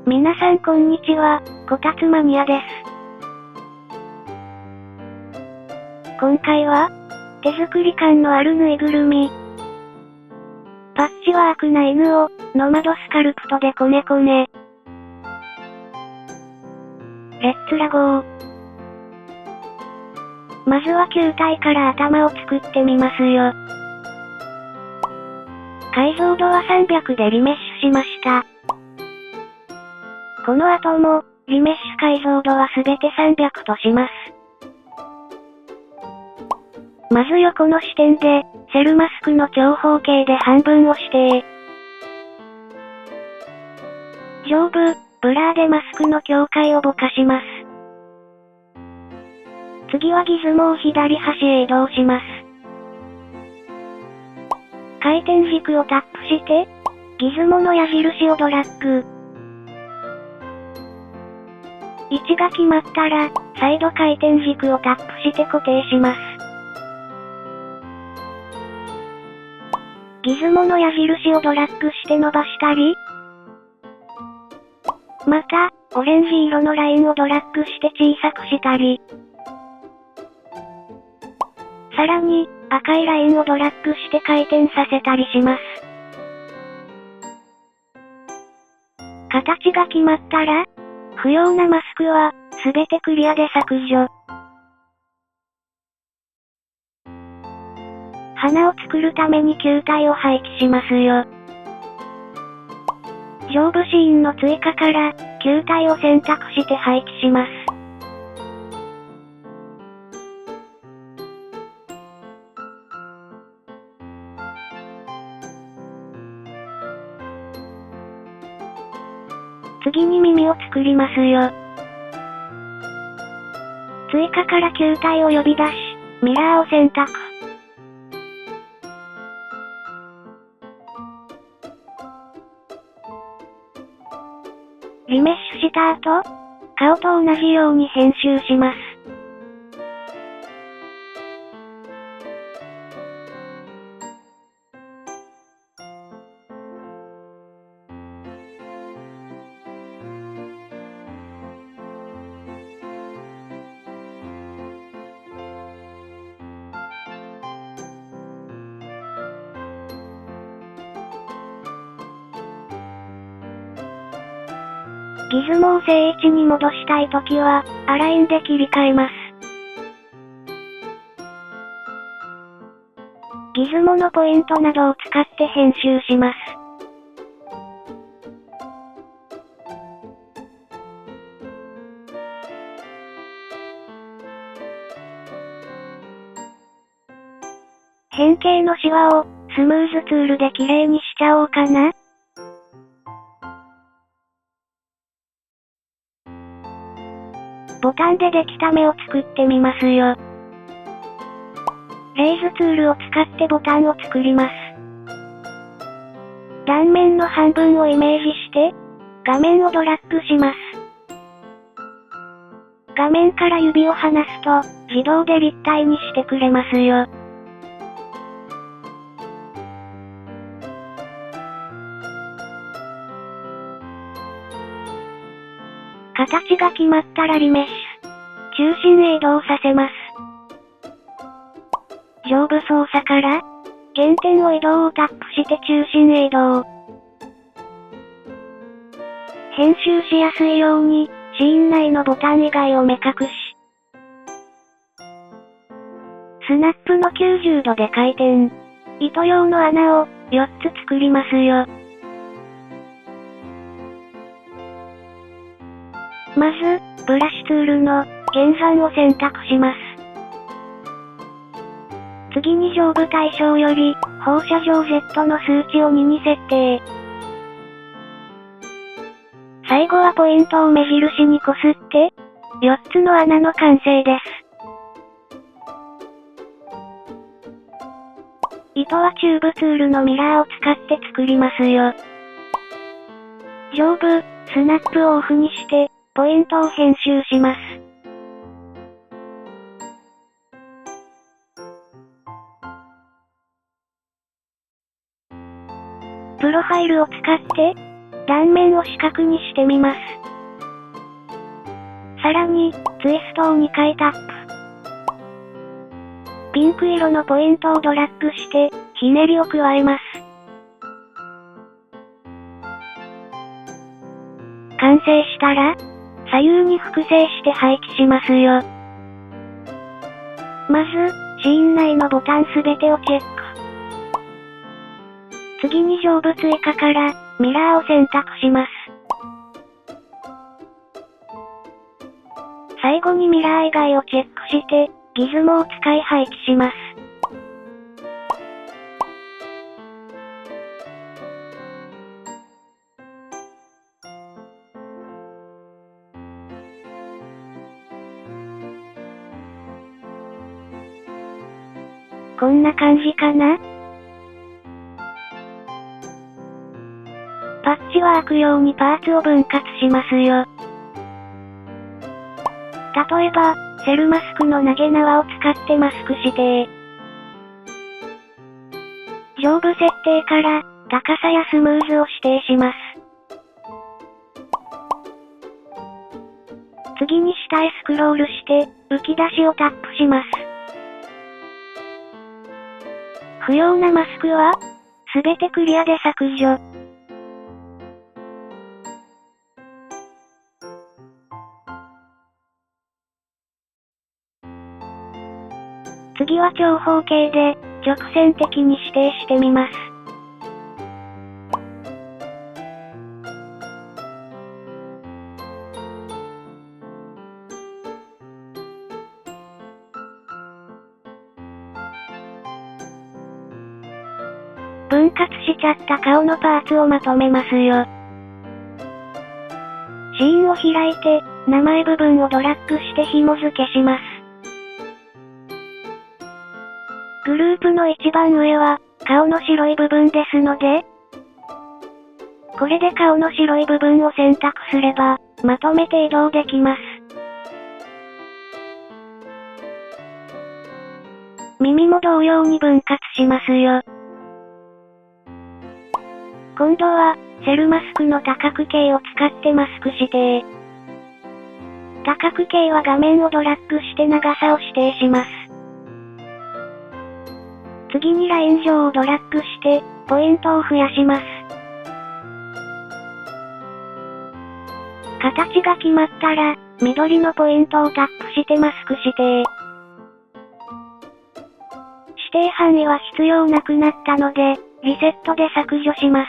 皆さんこんにちは、こたつマニアです。今回は、手作り感のあるぬいぐるみ、パッチワークな犬を、ノマドスカルプトでこねこね。レッツラゴー。まずは球体から頭を作ってみますよ。解像度は300でリメッシュしました。この後も、リメッシュ解像度はすべて300とします。まず横の視点で、セルマスクの長方形で半分を指定。上部、ブラーでマスクの境界をぼかします。次はギズモを左端へ移動します。回転軸をタップして、ギズモの矢印をドラッグ。位置が決まったら、再度回転軸をタップして固定します。ギズモの矢印をドラッグして伸ばしたり、また、オレンジ色のラインをドラッグして小さくしたり、さらに、赤いラインをドラッグして回転させたりします。形が決まったら、不要なマスクは、すべてクリアで削除。花を作るために球体を配置しますよ。上部シーンの追加から、球体を選択して配置します。次に耳を作りますよ。追加から球体を呼び出し、ミラーを選択。リメッシュした後、顔と同じように編集します。ギズモを正位置に戻したいときは、アラインで切り替えます。ギズモのポイントなどを使って編集します。変形のシワを、スムーズツールで綺麗にしちゃおうかな。ボタンでできた目を作ってみますよ。レイズツールを使ってボタンを作ります。断面の半分をイメージして、画面をドラッグします。画面から指を離すと、自動で立体にしてくれますよ。形が決まったらリメッシュ。中心へ移動させます。上部操作から、原点を移動をタップして中心へ移動。編集しやすいように、シーン内のボタン以外を目隠し。スナップの90度で回転。糸用の穴を、4つ作りますよ。まず、ブラシツールの、減算を選択します。次に上部対象より、放射状 Z の数値を2に設定。最後はポイントを目印にこすって、4つの穴の完成です。糸はチューブツールのミラーを使って作りますよ。上部、スナップをオフにして、ポイントを編集します。プロファイルを使って、断面を四角にしてみます。さらに、ツイストを2回タップ。ピンク色のポイントをドラッグして、ひねりを加えます。完成したら、左右に複製して配置しますよ。まず、シーン内のボタンすべてをチェック。次に上部追加から、ミラーを選択します。最後にミラー以外をチェックして、ギズモを使い配置します。こんな感じかな？パッチワーク用にパーツを分割しますよ。例えば、セルマスクの投げ縄を使ってマスク指定。上部設定から、高さやスムーズを指定します。次に下へスクロールして、浮き出しをタップします。不要なマスクは、すべてクリアで削除。次は長方形で、直線的に指定してみます。分割しちゃった顔のパーツをまとめますよ。シーンを開いて、名前部分をドラッグして紐付けします。グループの一番上は、顔の白い部分ですので、これで顔の白い部分を選択すれば、まとめて移動できます。耳も同様に分割しますよ。今度は、セルマスクの多角形を使ってマスク指定。多角形は画面をドラッグして長さを指定します。次にライン上をドラッグして、ポイントを増やします。形が決まったら、緑のポイントをタップしてマスク指定。指定範囲は必要なくなったので、リセットで削除します。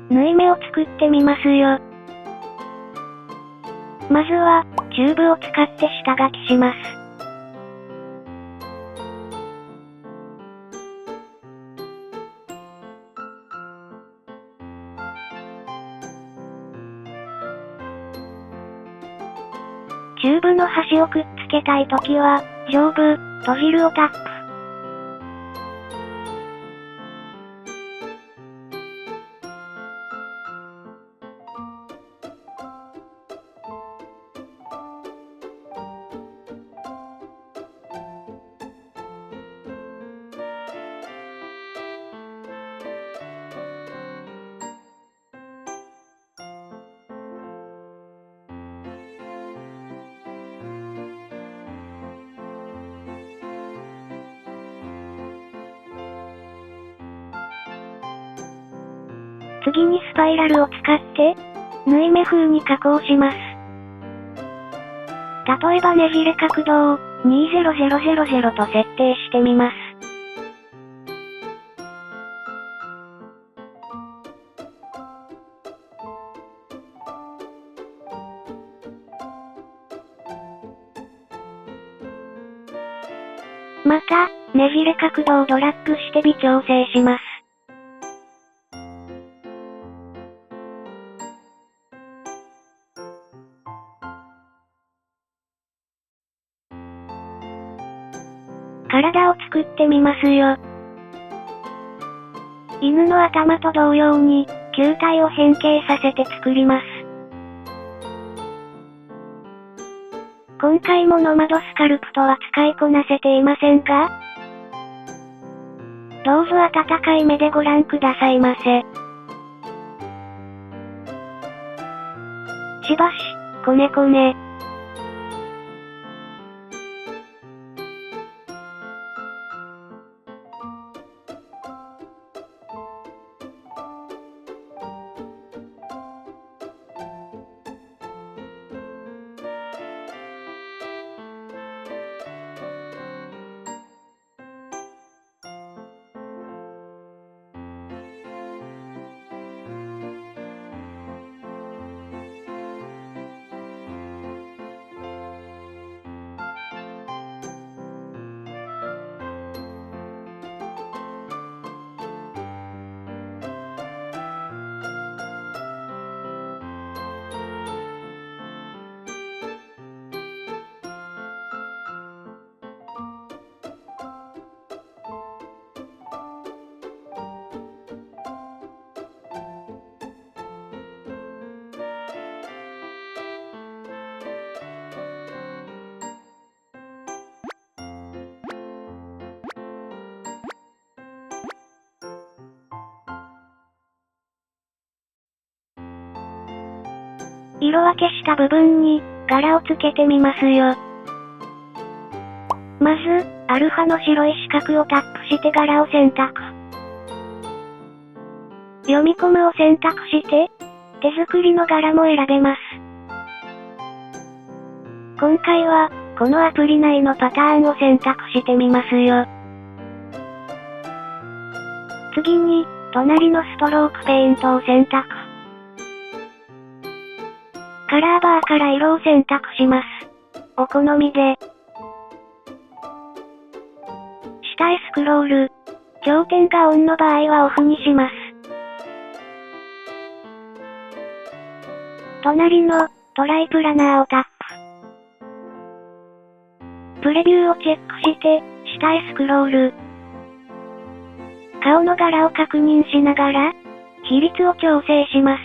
縫い目を作ってみますよ。まずは、チューブを使って下書きします。チューブの端をくっつけたいときは、上部、閉じるをタップ。次にスパイラルを使って、縫い目風に加工します。例えばねじれ角度を20000と設定してみます。また、ねじれ角度をドラッグして微調整します。体を作ってみますよ。犬の頭と同様に、球体を変形させて作ります。今回もノマドスカルプトは使いこなせていませんが、どうぞ温かい目でご覧くださいませ。しばし、こねこね。色分けした部分に、柄をつけてみますよ。まず、アルファの白い四角をタップして柄を選択。読み込むを選択して、手作りの柄も選べます。今回は、このアプリ内のパターンを選択してみますよ。次に、隣のストロークペイントを選択。カラーバーから色を選択します。お好みで。下へスクロール。頂点がオンの場合はオフにします。隣のトライプラナーをタップ。プレビューをチェックして、下へスクロール。顔の柄を確認しながら、比率を調整します。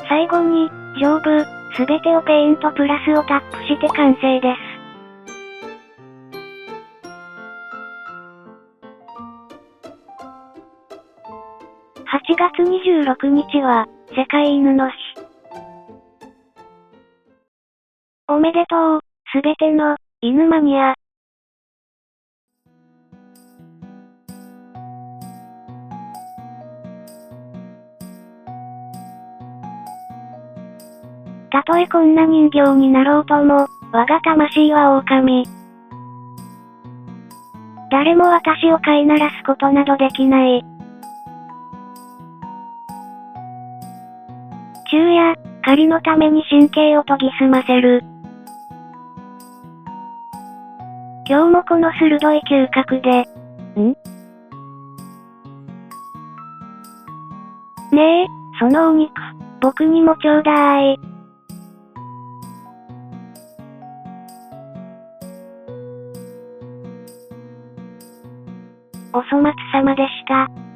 最後に、上部、すべてをペイントプラスをタップして完成です。8月26日は、世界犬の日。おめでとう、すべての、犬マニア。たとえこんな人形になろうとも、我が魂は狼。誰も私を飼いならすことなどできない。昼夜、狩りのために神経を研ぎ澄ませる。今日もこの鋭い嗅覚で、ねえ、そのお肉、僕にもちょうだい。お粗末様でした。